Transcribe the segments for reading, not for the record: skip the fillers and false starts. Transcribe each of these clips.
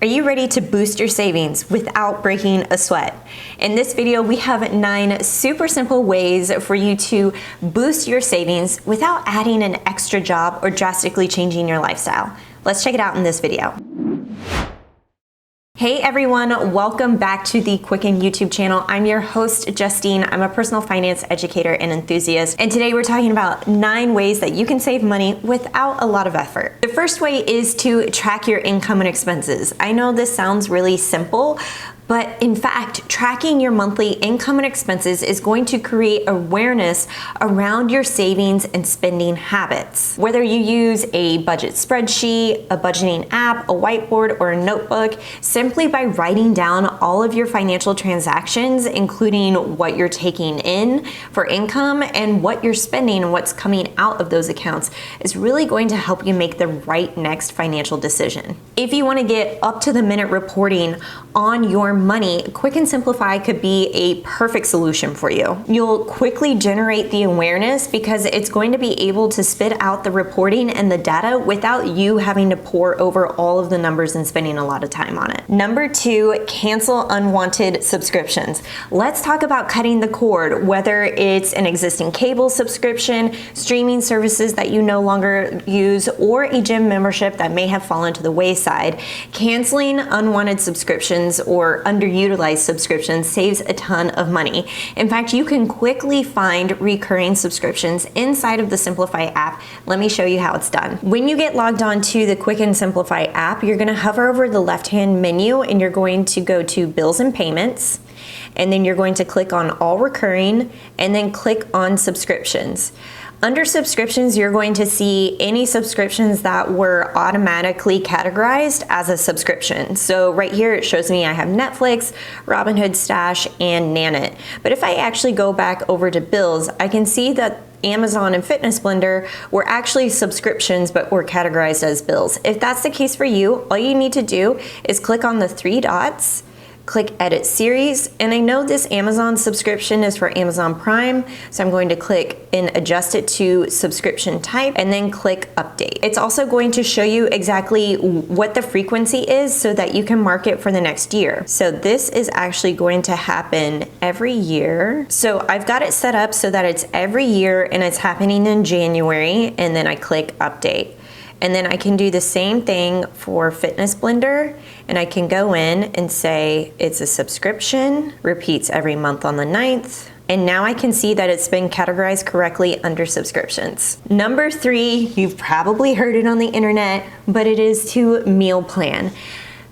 Are you ready to boost your savings without breaking a sweat? In this video, we have 9 super simple ways for you to boost your savings without adding an extra job or drastically changing your lifestyle. Let's check it out in this video. Hey everyone, welcome back to the Quicken YouTube channel. I'm your host, Justine. I'm a personal finance educator and enthusiast. And today we're talking about 9 ways that you can save money without a lot of effort. The first way is to track your income and expenses. I know this sounds really simple, but in fact, tracking your monthly income and expenses is going to create awareness around your savings and spending habits. Whether you use a budget spreadsheet, a budgeting app, a whiteboard, or a notebook, simply by writing down all of your financial transactions, including what you're taking in for income and what you're spending and what's coming out of those accounts, is really going to help you make the right next financial decision. If you want to get up to the minute reporting on your money, Quicken Simplifi could be a perfect solution for you. You'll quickly generate the awareness because it's going to be able to spit out the reporting and the data without you having to pore over all of the numbers and spending a lot of time on it. Number 2, cancel unwanted subscriptions. Let's talk about cutting the cord, whether it's an existing cable subscription, streaming services that you no longer use, or a gym membership that may have fallen to the wayside. Canceling unwanted subscriptions or underutilized subscriptions saves a ton of money. In fact, you can quickly find recurring subscriptions inside of the Simplifi app. Let me show you how it's done. When you get logged on to the Quicken Simplifi app, you're gonna hover over the left-hand menu and you're going to go to Bills and Payments, and then you're going to click on All Recurring and then click on Subscriptions. Under subscriptions, you're going to see any subscriptions that were automatically categorized as a subscription. So right here, it shows me I have Netflix, Robinhood Stash, and Nanit. But if I actually go back over to bills, I can see that Amazon and Fitness Blender were actually subscriptions but were categorized as bills. If that's the case for you, all you need to do is click on the 3 dots, click Edit Series, and I know this Amazon subscription is for Amazon Prime, so I'm going to click and adjust it to subscription type and then click Update. It's also going to show you exactly what the frequency is so that you can mark it for the next year. So this is actually going to happen every year. So I've got it set up so that it's every year and it's happening in January, and then I click Update. And then I can do the same thing for Fitness Blender, and I can go in and say it's a subscription, repeats every month on the 9th, and now I can see that it's been categorized correctly under subscriptions. Number 3, you've probably heard it on the internet, but it is to meal plan.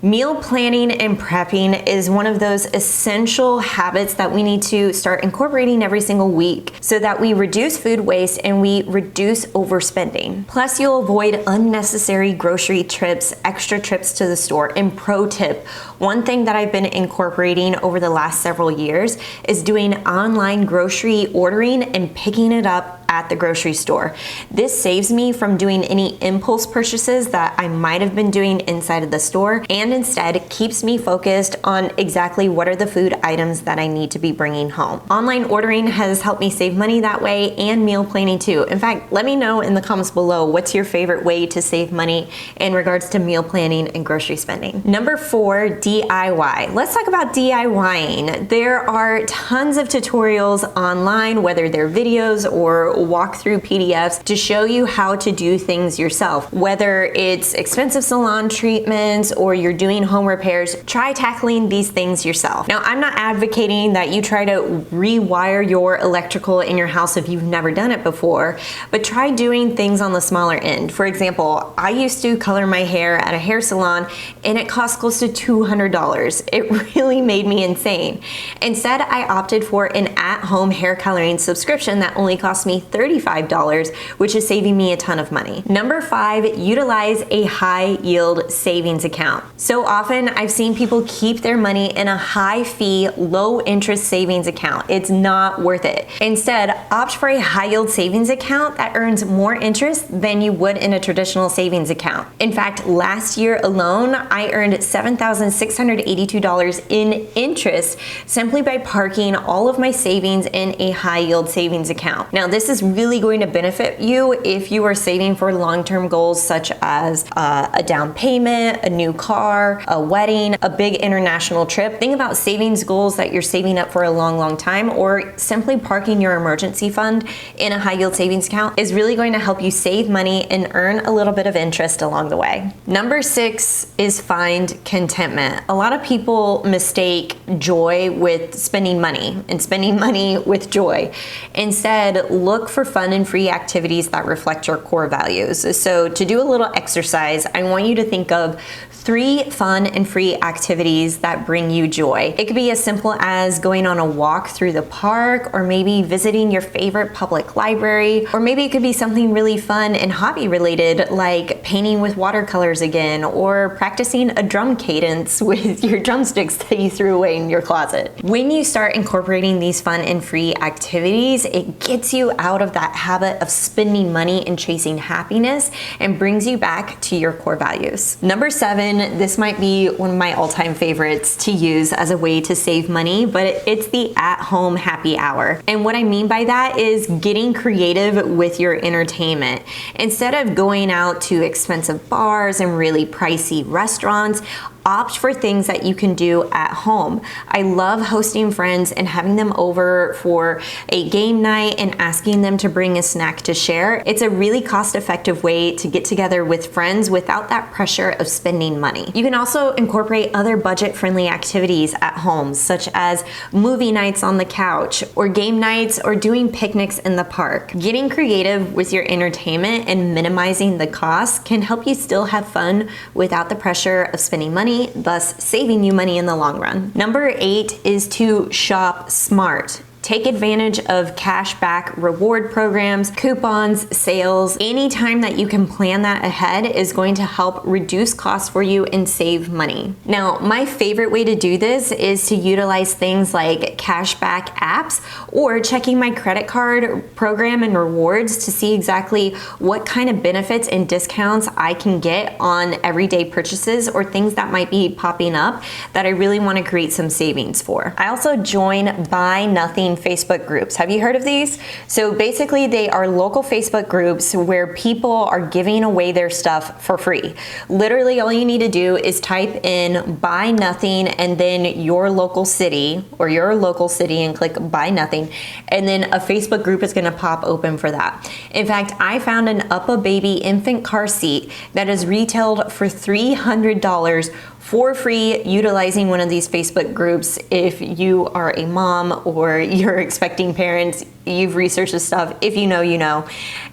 Meal planning and prepping is one of those essential habits that we need to start incorporating every single week so that we reduce food waste and we reduce overspending. Plus, you'll avoid unnecessary grocery trips, extra trips to the store. And pro tip, one thing that I've been incorporating over the last several years is doing online grocery ordering and picking it up at the grocery store. This saves me from doing any impulse purchases that I might have been doing inside of the store, and instead keeps me focused on exactly what are the food items that I need to be bringing home. Online ordering has helped me save money that way, and meal planning too. In fact, let me know in the comments below what's your favorite way to save money in regards to meal planning and grocery spending. Number 4, DIY. Let's talk about DIYing. There are tons of tutorials online, whether they're videos or walkthrough PDFs, to show you how to do things yourself. Whether it's expensive salon treatments or you're doing home repairs, try tackling these things yourself. Now, I'm not advocating that you try to rewire your electrical in your house if you've never done it before, but try doing things on the smaller end. For example, I used to color my hair at a hair salon and it cost close to $200. It really made me insane. Instead, I opted for an at-home hair coloring subscription that only cost me $35, which is saving me a ton of money. Number 5, utilize a high yield savings account. So often I've seen people keep their money in a high fee, low interest savings account. It's not worth it. Instead, opt for a high yield savings account that earns more interest than you would in a traditional savings account. In fact, last year alone, I earned $7,682 in interest simply by parking all of my savings in a high yield savings account. Now, this is is really going to benefit you if you are saving for long-term goals such as a down payment, a new car, a wedding, a big international trip. Think about savings goals that you're saving up for a long time, or simply parking your emergency fund in a high yield savings account is really going to help you save money and earn a little bit of interest along the way. Number 6 is find contentment. A lot of people mistake joy with spending money and spending money with joy. Instead, look for fun and free activities that reflect your core values. So to do a little exercise, I want you to think of 3 fun and free activities that bring you joy. It could be as simple as going on a walk through the park, or maybe visiting your favorite public library, or maybe it could be something really fun and hobby related like painting with watercolors again, or practicing a drum cadence with your drumsticks that you threw away in your closet. When you start incorporating these fun and free activities, it gets you out of that habit of spending money and chasing happiness and brings you back to your core values. Number 7, this might be one of my all-time favorites to use as a way to save money, but it's the at-home happy hour. And what I mean by that is getting creative with your entertainment. Instead of going out to expensive bars and really pricey restaurants, opt for things that you can do at home. I love hosting friends and having them over for a game night and asking them to bring a snack to share. It's a really cost-effective way to get together with friends without that pressure of spending money. You can also incorporate other budget-friendly activities at home, such as movie nights on the couch, or game nights, or doing picnics in the park. Getting creative with your entertainment and minimizing the cost can help you still have fun without the pressure of spending money, thus saving you money in the long run. Number 8 is to shop smart. Take advantage of cashback reward programs, coupons, sales. Anytime that you can plan that ahead is going to help reduce costs for you and save money. Now, my favorite way to do this is to utilize things like cashback apps or checking my credit card program and rewards to see exactly what kind of benefits and discounts I can get on everyday purchases or things that might be popping up that I really want to create some savings for. I also join Buy Nothing Facebook groups. Have you heard of these? So basically they are local Facebook groups where people are giving away their stuff for free. Literally all you need to do is type in Buy Nothing and then your local city and click Buy Nothing, and then a Facebook group is going to pop open for that. In fact, I found an Up-A-Baby infant car seat that is retailed for $300 for free utilizing one of these Facebook groups. If you are a mom or you're expecting parents, you've researched this stuff. If you know, you know.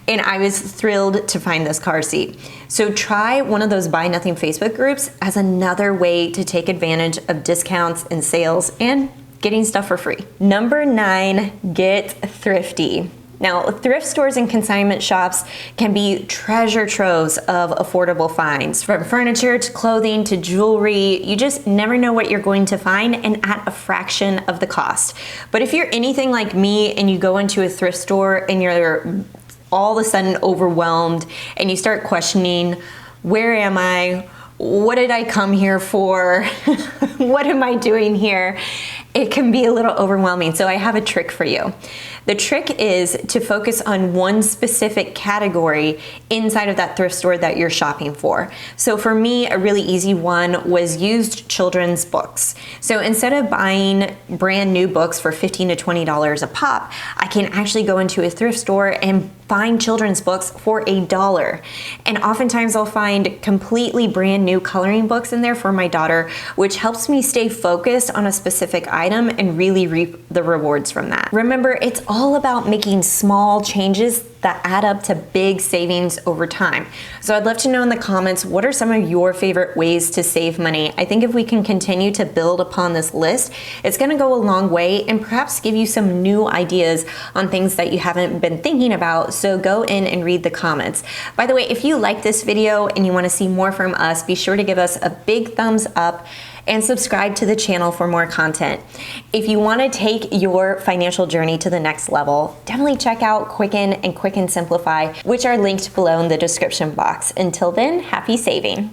And I was thrilled to find this car seat. So try one of those Buy Nothing Facebook groups as another way to take advantage of discounts and sales and getting stuff for free. Number 9, get thrifty. Now, thrift stores and consignment shops can be treasure troves of affordable finds. From furniture to clothing to jewelry, you just never know what you're going to find, and at a fraction of the cost. But if you're anything like me and you go into a thrift store and you're all of a sudden overwhelmed and you start questioning, where am I? What did I come here for? What am I doing here? It can be a little overwhelming, so I have a trick for you. The trick is to focus on one specific category inside of that thrift store that you're shopping for. So for me, a really easy one was used children's books. So instead of buying brand new books for $15 to $20 a pop, I can actually go into a thrift store and find children's books for $1. And oftentimes I'll find completely brand new coloring books in there for my daughter, which helps me stay focused on a specific item and really reap the rewards from that. Remember, it's all about making small changes that add up to big savings over time. So I'd love to know in the comments, what are some of your favorite ways to save money? I think if we can continue to build upon this list, it's gonna go a long way and perhaps give you some new ideas on things that you haven't been thinking about. So go in and read the comments. By the way, if you like this video and you wanna see more from us, be sure to give us a big thumbs up and subscribe to the channel for more content. If you want to take your financial journey to the next level, definitely check out Quicken and Quicken Simplifi, which are linked below in the description box. Until then, happy saving.